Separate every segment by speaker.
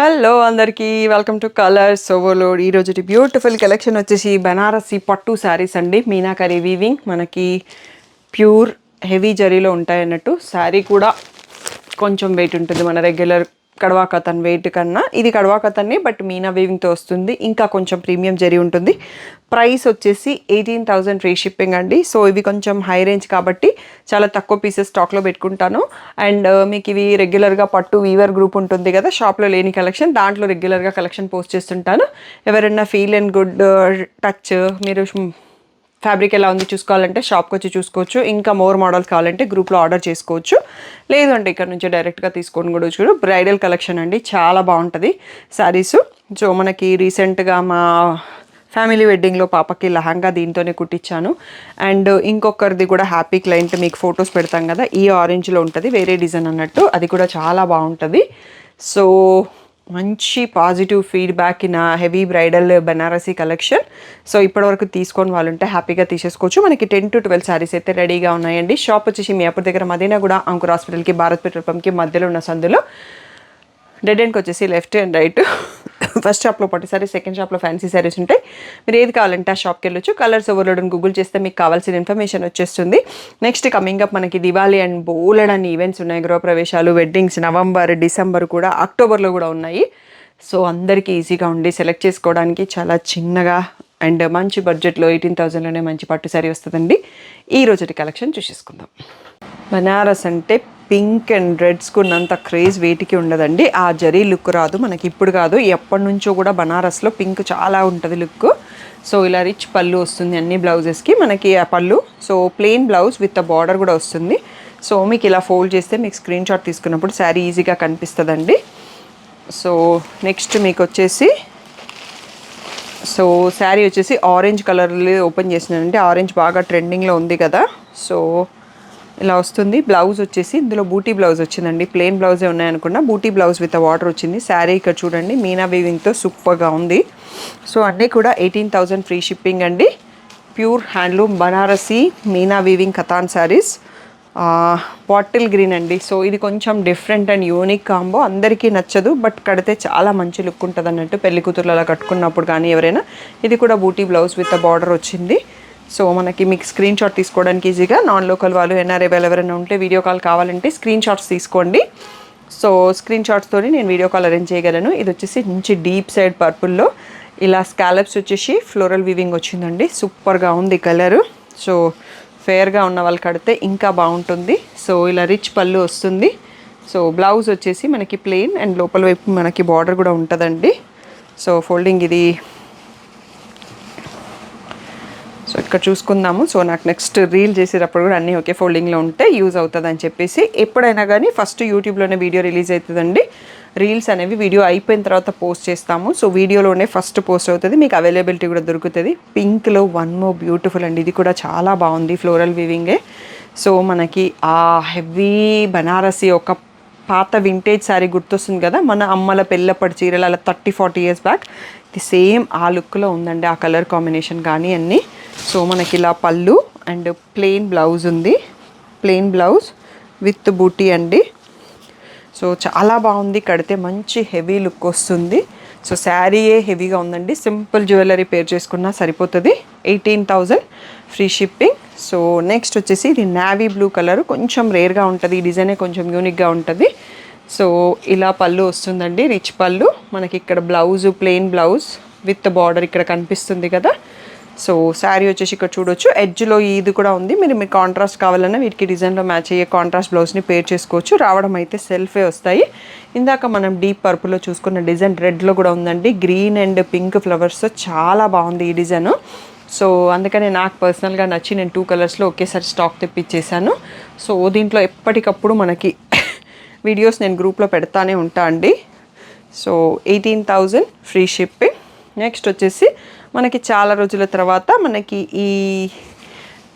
Speaker 1: Hello అందరికీ welcome to colours overload. ఈరోజు beautiful collection వచ్చేసి బనారసి పట్టు శారీస్ అండి. మీనాకరీ వీవింగ్, మనకి ప్యూర్ హెవీ జరీలో ఉంటాయి అన్నట్టు. శారీ కూడా కొంచెం వెయిట్ ఉంటుంది మన రెగ్యులర్ కడవా కథన్ వెయిట్ కన్నా. ఇది కడవా కథన్నే, బట్ మీనా వీవింగ్తో వస్తుంది. ఇంకా కొంచెం ప్రీమియం జరీ ఉంటుంది. ప్రైస్ వచ్చేసి 18,000 ఫ్రీ షిప్పింగ్ అండి. సో ఇవి కొంచెం హై రేంజ్ కాబట్టి చాలా తక్కువ పీసెస్ స్టాక్లో పెట్టుకుంటాను. అండ్ మీకు ఇవి రెగ్యులర్గా పట్టు వీవర్ గ్రూప్ ఉంటుంది కదా, షాప్లో లేని కలెక్షన్, దాంట్లో రెగ్యులర్గా కలెక్షన్ పోస్ట్ చేస్తుంటాను. ఎవరైనా ఫీల్ అండ్ గుడ్ టచ్, మీరు ఫ్యాబ్రిక్ ఎలా ఉంది చూసుకోవాలంటే షాప్కి వచ్చి చూసుకోవచ్చు. ఇంకా మోర్ మోడల్స్ కావాలంటే గ్రూప్లో ఆర్డర్ చేసుకోవచ్చు. లేదు అంటే ఇక్కడ నుంచి డైరెక్ట్గా తీసుకొని కూడా చూడు. బ్రైడల్ కలెక్షన్ అండి, చాలా బాగుంటుంది శారీసు. సో మనకి రీసెంట్గా మా ఫ్యామిలీ వెడ్డింగ్లో పాపకి లహంగా దీంతోనే కుట్టించాను. అండ్ ఇంకొకరిది కూడా హ్యాపీ క్లయింట్, మీకు ఫొటోస్ పెడతాం కదా, ఈ ఆరెంజ్లో ఉంటుంది, వేరే డిజైన్ అన్నట్టు. అది కూడా చాలా బాగుంటుంది. సో మంచి positive feedback in heavy bridal Banarasi collection. So ఇప్పటివరకు తీసుకొని వాళ్ళు ఉంటే హ్యాపీగా తీసేసుకోవచ్చు. మనకి 10 to 12 శారీస్ అయితే రెడీగా ఉన్నాయండి. షాప్ వచ్చేసి మియాపూర్ దగ్గర మదీనా కూడా అంకుర్ హాస్పిటల్కి భారత్ పెట్రోల్ పంప్కి మధ్యలో ఉన్న సందులో. డెడ్ ఎండ్కి వచ్చేసి లెఫ్ట్ అండ్ రైట్. ఫస్ట్ షాప్లో పట్టు శారీస్, సెకండ్ షాప్లో ఫ్యాన్సీ శారీస్ ఉంటాయి. మీరు ఏది కావాలంటే ఆ షాప్కి వెళ్ళొచ్చు. కలర్స్ ఓవర్లోడ్ అని గూగుల్ చేస్తే మీకు కావాల్సిన ఇన్ఫర్మేషన్ వచ్చేస్తుంది. నెక్స్ట్ కమింగ్ అప్ మనకి దివాళీ అండ్ బోలెడ్ అని ఈవెంట్స్ ఉన్నాయి. గృహప్రవేశాలు, వెడ్డింగ్స్ నవంబర్, డిసెంబర్ కూడా, అక్టోబర్లో కూడా ఉన్నాయి. సో అందరికీ ఈజీగా ఉండి సెలెక్ట్ చేసుకోవడానికి చాలా చిన్నగా అండ్ మంచి బడ్జెట్లో 18,000లోనే మంచి పట్టు శారీ వస్తుందండి. ఈ రోజుటి కలెక్షన్ చూసేసుకుందాం. బనారస్ అంటే పింక్ అండ్ రెడ్స్కు ఉన్నంత క్రేజ్ వేటికి ఉండదండి. ఆ జరీ లుక్ రాదు మనకి, ఇప్పుడు కాదు, ఎప్పటి నుంచో కూడా బనారస్లో పింక్ చాలా ఉంటుంది లుక్. సో ఇలా రిచ్ పళ్ళు వస్తుంది అన్ని బ్లౌజెస్కి మనకి. ఆ పళ్ళు so plain blouse with a border కూడా వస్తుంది. సో మీకు ఇలా ఫోల్డ్ చేస్తే మీకు స్క్రీన్ షాట్ తీసుకున్నప్పుడు శారీ ఈజీగా కనిపిస్తుందండి. సో నెక్స్ట్ మీకు వచ్చేసి శారీ వచ్చేసి ఆరెంజ్ కలర్లో ఓపెన్ చేసినానంటే, ఆరెంజ్ బాగా ట్రెండింగ్లో ఉంది కదా. సో ఇలా వస్తుంది. బ్లౌజ్ వచ్చేసి ఇందులో బూటీ బ్లౌజ్ వచ్చిందండి. ప్లెయిన్ బ్లౌజే ఉన్నాయనుకున్నా, బూటీ బ్లౌజ్ విత్ వాటర్ వచ్చింది. శారీ ఇక్కడ చూడండి మీనా వీవింగ్తో సూపర్గా ఉంది. సో అన్నీ కూడా 18,000 ఫ్రీ షిప్పింగ్ అండి. Pure handloom Banarasi meena weaving katan saris. Bottle green అండి. సో ఇది కొంచెం డిఫరెంట్ అండ్ యూనిక్ కాంబో, అందరికీ నచ్చదు, బట్ కడితే చాలా మంచి లుక్ ఉంటుంది అన్నట్టు, పెళ్లి కూతుర్లు అలా కట్టుకున్నప్పుడు కానీ ఎవరైనా. ఇది కూడా బూటీ బ్లౌజ్ విత్ బార్డర్ వచ్చింది. సో మనకి మీకు స్క్రీన్ షాట్ తీసుకోవడానికి ఈజీగా. నాన్ లోకల్ వాళ్ళు, ఎన్ఆర్ఐ వాళ్ళు ఎవరైనా ఉంటే వీడియో కాల్ కావాలంటే స్క్రీన్ షాట్స్ తీసుకోండి. సో స్క్రీన్ షాట్స్తో నేను వీడియో కాల్ అరేంజ్ చేయగలను. ఇది వచ్చేసి మంచి డీప్ సైడ్ పర్పుల్లో ఇలా స్కాలప్స్ వచ్చేసి ఫ్లోరల్ వీవింగ్ వచ్చిందండి. సూపర్గా ఉంది కలరు. సో ఫేర్గా ఉన్న వాళ్ళు కడితే ఇంకా బాగుంటుంది. సో ఇలా రిచ్ పళ్ళు వస్తుంది. సో బ్లౌజ్ వచ్చేసి మనకి ప్లెయిన్ అండ్ లోపల వైపు మనకి బార్డర్ కూడా ఉంటుందండి. సో ఫోల్డింగ్ ఇది. సో ఇక్కడ చూసుకుందాము. సో నాకు నెక్స్ట్ రీల్ చేసేటప్పుడు కూడా అన్నీ ఒకే ఫోల్డింగ్లో ఉంటే యూజ్ అవుతుంది అని చెప్పేసి, ఎప్పుడైనా కానీ ఫస్ట్ యూట్యూబ్లోనే వీడియో రిలీజ్ అవుతుందండి. రీల్స్ అనేవి వీడియో అయిపోయిన తర్వాత పోస్ట్ చేస్తాము. సో వీడియోలోనే ఫస్ట్ పోస్ట్ అవుతుంది, మీకు అవైలబిలిటీ కూడా దొరుకుతుంది. పింక్లో వన్ మోర్ బ్యూటిఫుల్ అండి, ఇది కూడా చాలా బాగుంది, ఫ్లోరల్ వీవింగే. సో మనకి ఆ హెవీ బనారసి ఒక పాత వింటేజ్ శారీ గుర్తొస్తుంది కదా, మన అమ్మల పెళ్ళప్పటి చీరలు అలా 30-40 ఇయర్స్ బ్యాక్. ఇది సేమ్ ఆ లుక్లో ఉందండి, ఆ కలర్ కాంబినేషన్ కానీ అన్నీ. సో మనకి ఇలా పళ్ళు అండ్ ప్లెయిన్ బ్లౌజ్ ఉంది, ప్లెయిన్ బ్లౌజ్ విత్ బూటీ అండి. సో చాలా బాగుంది, కడితే మంచి హెవీ లుక్ వస్తుంది. సో శారీయే హెవీగా ఉందండి, సింపుల్ జ్యువెలరీ పేర్ చేసుకున్నా సరిపోతుంది. 18,000 ఫ్రీ షిప్పింగ్. సో నెక్స్ట్ వచ్చేసి ఇది నావీ బ్లూ కలర్, కొంచెం రేర్గా ఉంటుంది, ఈ డిజైనే కొంచెం యూనిక్గా ఉంటుంది. సో ఇలా పళ్ళు వస్తుందండి, రిచ్ పళ్ళు. మనకి ఇక్కడ blouse plain blouse with border ఇక్కడ కనిపిస్తుంది కదా. సో శారీ వచ్చేసి ఇక్కడ చూడొచ్చు, ఎడ్జ్లో ఇది కూడా ఉంది. మీరు కాంట్రాస్ట్ కావాలన్నా వీటికి డిజైన్లో మ్యాచ్ అయ్యే కాంట్రాస్ట్ బ్లౌజ్ని పేర్ చేసుకోవచ్చు. రావడం అయితే సెల్ఫే వస్తాయి. ఇందాక మనం డీప్ పర్పుల్లో చూసుకున్న డిజైన్ రెడ్లో కూడా ఉందండి, గ్రీన్ అండ్ పింక్ ఫ్లవర్స్తో చాలా బాగుంది ఈ డిజైన్. సో అందుకని నాకు పర్సనల్గా నచ్చి నేను 2 కలర్స్లో ఒకేసారి స్టాక్ తెప్పించేసాను. సో దీంట్లో ఎప్పటికప్పుడు మనకి వీడియోస్ నేను గ్రూప్లో పెడతానే ఉంటా అండి. So 18,000 free shipping. నెక్స్ట్ వచ్చేసి మనకి చాలా రోజుల తర్వాత మనకి ఈ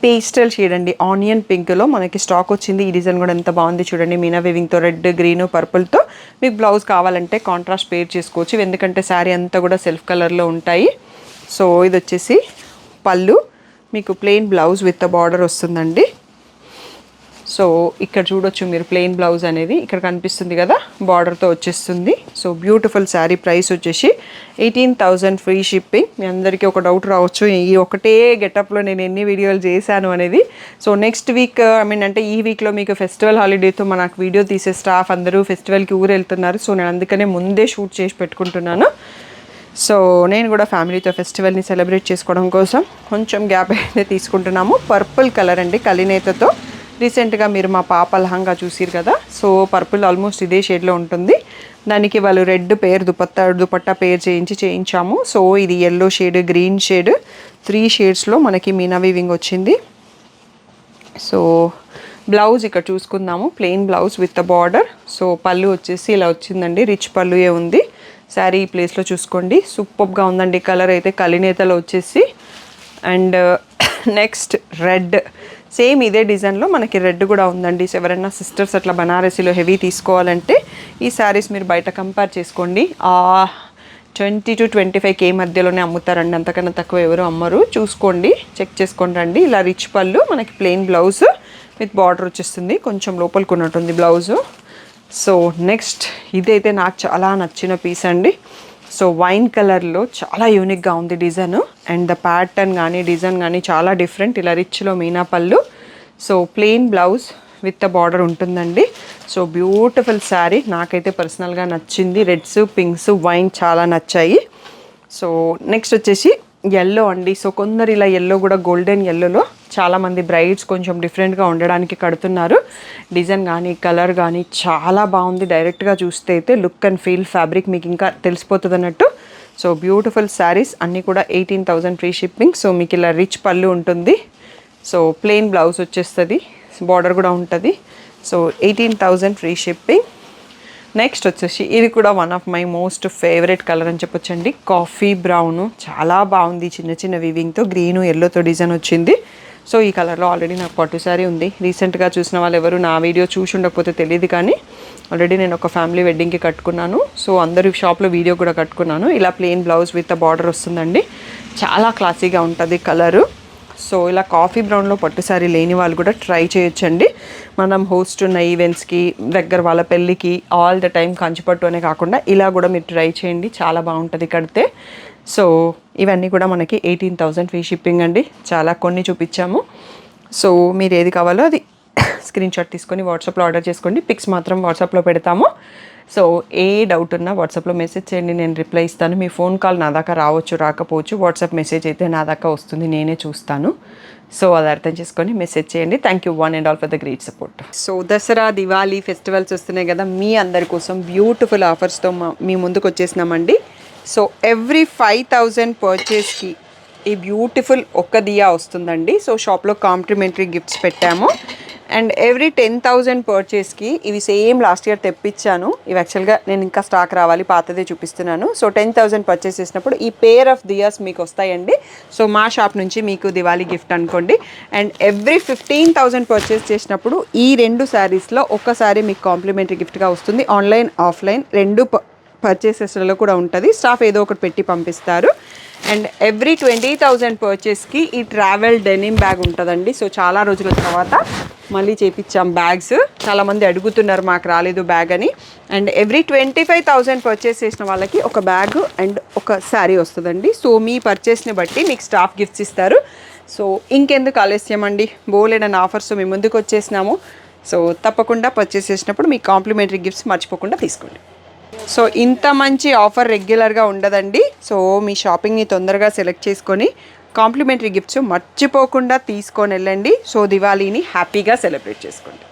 Speaker 1: పేస్టల్ షేడ్ అండి, ఆనియన్ పింక్లో మనకి స్టాక్ వచ్చింది. ఈ డిజైన్ కూడా ఎంత బాగుంది చూడండి, మీనా వీవింగ్తో రెడ్, గ్రీన్, పర్పుల్తో. మీకు బ్లౌజ్ కావాలంటే కాంట్రాస్ట్ పేర్ చేసుకోవచ్చు, ఎందుకంటే శారీ అంతా కూడా సెల్ఫ్ కలర్లో ఉంటాయి. సో ఇది వచ్చేసి పళ్ళు, మీకు ప్లెయిన్ బ్లౌజ్ విత్ బార్డర్ వస్తుందండి. సో ఇక్కడ చూడొచ్చు మీరు ప్లెయిన్ బ్లౌజ్ అనేది ఇక్కడ కనిపిస్తుంది కదా, బార్డర్తో వచ్చేస్తుంది. So beautiful sari. ప్రైస్ వచ్చేసి 18,000 ఫ్రీ షిప్పింగ్. మీ అందరికీ ఒక డౌట్ రావచ్చు, ఈ ఒకటే గెటప్లో నేను ఎన్ని వీడియోలు చేశాను అనేది. సో నెక్స్ట్ వీక్ అంటే ఈ వీక్లో మీకు ఫెస్టివల్ హాలిడేతో మనకు వీడియో తీసే స్టాఫ్ అందరూ ఫెస్టివల్కి ఊరు వెళ్తున్నారు. సో నేను అందుకనే ముందే షూట్ చేసి పెట్టుకుంటున్నాను. సో నేను కూడా ఫ్యామిలీతో ఫెస్టివల్ని సెలబ్రేట్ చేసుకోవడం కోసం కొంచెం గ్యాప్ అయితే తీసుకుంటున్నాము. పర్పుల్ కలర్ అండి, కలినేతతో. రీసెంట్గా మీరు మా పాప లహంగా చూసిరు కదా, సో పర్పుల్ ఆల్మోస్ట్ ఇదే షేడ్లో ఉంటుంది. దానికి వాళ్ళు రెడ్ పేర్ దుపట్టా పేర్ చేయించాము. సో ఇది ఎల్లో షేడ్, గ్రీన్ షేడ్, 3 షేడ్స్లో మనకి మీనా వీవింగ్ వచ్చింది. సో బ్లౌజ్ ఇక్కడ చూసుకుందాము, plain blouse with the border. So పళ్ళు వచ్చేసి ఇలా వచ్చిందండి, రిచ్ పళ్ళుయే ఉంది. శారీ ఈ ప్లేస్లో చూసుకోండి, సూపర్గా ఉందండి. కలర్ అయితే కలినేతలో వచ్చేసి. అండ్ నెక్స్ట్ రెడ్, సేమ్ ఇదే డిజైన్లో మనకి రెడ్ కూడా ఉందండి. ఎవరైనా సిస్టర్స్ అట్లా బనారసీలో హెవీ తీసుకోవాలంటే ఈ శారీస్ మీరు బయట కంపేర్ చేసుకోండి, 20 to 25K మధ్యలోనే అమ్ముతారండి, అంతకన్నా తక్కువ ఎవరు అమ్మరు. చూసుకోండి, చెక్ చేసుకోండి రండి. ఇలా రిచ్ పళ్ళు, మనకి ప్లెయిన్ బ్లౌజ్ విత్ బార్డర్ వచ్చేస్తుంది, కొంచెం లోపలికి ఉన్నట్టుంది బ్లౌజు. సో నెక్స్ట్ ఇదైతే నాకు చాలా నచ్చిన పీస్ అండి. సో వైన్ కలర్లో చాలా యూనిక్గా ఉంది డిజైన్, అండ్ ద ప్యాటర్న్ కానీ డిజైన్ కానీ చాలా డిఫరెంట్. ఇలా రిచ్లో మీనా పళ్ళు, so plain blouse with the border ఉంటుందండి. సో బ్యూటిఫుల్ శారీ, నాకైతే పర్సనల్గా నచ్చింది. రెడ్స్, పింక్స్, వైన్ చాలా నచ్చాయి. సో నెక్స్ట్ వచ్చేసి ఎల్లో అండి. సో కొందరు ఇలా ఎల్లో కూడా గోల్డెన్ ఎల్లోలో చాలామంది బ్రైడ్స్ కొంచెం డిఫరెంట్గా ఉండడానికి కడుతున్నారు. డిజైన్ కానీ కలర్ కానీ చాలా బాగుంది. డైరెక్ట్గా చూస్తే అయితే లుక్ అండ్ ఫీల్ ఫ్యాబ్రిక్ మీకు ఇంకా తెలిసిపోతుంది అన్నట్టు. సో బ్యూటిఫుల్ శారీస్ అన్నీ కూడా 18,000 ఫ్రీ షిప్పింగ్. సో మీకు ఇలా రిచ్ పళ్ళు ఉంటుంది. సో ప్లెయిన్ బ్లౌజ్ వచ్చేస్తుంది, బార్డర్ కూడా ఉంటుంది. So 18,000 free shipping. నెక్స్ట్ వచ్చేసి ఇది కూడా one of my most favourite colour అని చెప్పొచ్చండి, కాఫీ బ్రౌను. చాలా బాగుంది, చిన్న చిన్న వీవింగ్తో గ్రీను ఎల్లోతో డిజైన్ వచ్చింది. సో ఈ కలర్లో ఆల్రెడీ నాకు పట్టు శారీ ఉంది. రీసెంట్గా చూసిన వాళ్ళు ఎవరు నా వీడియో చూసి ఉండకపోతే తెలియదు, కానీ ఆల్రెడీ నేను ఒక ఫ్యామిలీ వెడ్డింగ్కి కట్టుకున్నాను. సో అందరి షాప్లో వీడియో కూడా కట్టుకున్నాను. ఇలా ప్లెయిన్ బ్లౌజ్ విత్ బార్డర్ వస్తుందండి, చాలా క్లాసీగా ఉంటుంది కలరు. సో ఇలా కాఫీ బ్రౌన్లో పట్టు శారీ లేని వాళ్ళు కూడా ట్రై చేయొచ్చండి. మనం హోస్ట్ ఉన్న ఈవెంట్స్కి, దగ్గర వాళ్ళ పెళ్ళికి ఆల్ ద టైం కంచిపట్టు అనే కాకుండా ఇలా కూడా మీరు ట్రై చేయండి, చాలా బాగుంటుంది కడితే. సో ఇవన్నీ కూడా మనకి 18,000 ఫ్రీ షిప్పింగ్ అండి. చాలా కొన్ని చూపించాము. సో మీరు ఏది కావాలో అది స్క్రీన్ షాట్ తీసుకొని వాట్సాప్లో ఆర్డర్ చేసుకోండి. పిక్స్ మాత్రం వాట్సాప్లో పెడతాము. సో ఏ డౌట్ ఉన్నా వాట్సాప్లో మెసేజ్ చేయండి, నేను రిప్లై ఇస్తాను. మీ ఫోన్ కాల్ నా దాకా రావచ్చు, రాకపోవచ్చు. వాట్సాప్ మెసేజ్ అయితే నా దాకా వస్తుంది, నేనే చూస్తాను. సో అది అర్థం చేసుకొని మెసేజ్ చేయండి. Thank you one and all for the great support. So Dasara, Diwali festivals వస్తున్నాయి కదా, మీ అందరి కోసం బ్యూటిఫుల్ ఆఫర్స్తో మీ ముందుకు వచ్చేసినామండి. సో ఎవ్రీ 5,000 పర్చేస్కి ఈ బ్యూటిఫుల్ ఒక్క దియా వస్తుందండి. సో షాప్లో కాంప్లిమెంటరీ గిఫ్ట్స్ పెట్టాము. అండ్ ఎవ్రీ 10,000 పర్చేస్కి ఇవి సేమ్ లాస్ట్ ఇయర్ తెప్పించాను. ఇవి యాక్చువల్గా నేను ఇంకా స్టాక్ రావాలి, పాతదే చూపిస్తున్నాను. సో 10,000 పర్చేస్ చేసినప్పుడు ఈ పేర్ ఆఫ్ దియాస్ మీకు వస్తాయండి. సో మా షాప్ నుంచి మీకు దివాళీ గిఫ్ట్ అనుకోండి. అండ్ ఎవ్రీ 15,000 పర్చేస్ చేసినప్పుడు ఈ 2 శారీస్లో ఒక శారీ మీకు కాంప్లిమెంటరీ గిఫ్ట్గా వస్తుంది. ఆన్లైన్, ఆఫ్లైన్ 2 పర్చేసెస్లలో కూడా ఉంటుంది. స్టాఫ్ ఏదో ఒకటి పెట్టి పంపిస్తారు. అండ్ ఎవ్రీ 20,000 పర్చేస్కి ఈ ట్రావెల్ డెనిమ్ బ్యాగ్ ఉంటుందండి. సో చాలా రోజుల తర్వాత మళ్ళీ చేపించాం బ్యాగ్స్. చాలామంది అడుగుతున్నారు మాకు రాలేదు బ్యాగ్ అని. అండ్ ఎవ్రీ 25,000 పర్చేస్ చేసిన వాళ్ళకి ఒక బ్యాగ్ అండ్ ఒక శారీ వస్తుందండి. సో మీ పర్చేస్ని బట్టి మీకు స్టాఫ్ గిఫ్ట్స్ ఇస్తారు. సో ఇంకెందుకు ఆలస్యం అండి, బోలెడన్ ఆఫర్స్ మీ ముందుకు వచ్చేసినాము. సో తప్పకుండా పర్చేస్ చేసినప్పుడు మీ కాంప్లిమెంటరీ గిఫ్ట్స్ మర్చిపోకుండా తీసుకోండి. సో ఇంత మంచి ఆఫర్ రెగ్యులర్గా ఉండదండి. సో మీ షాపింగ్ని తొందరగా సెలెక్ట్ చేసుకొని కాంప్లిమెంటరీ గిఫ్ట్స్ మర్చిపోకుండా తీసుకొని వెళ్ళండి. సో దివాళీని హ్యాపీగా సెలబ్రేట్ చేసుకోండి.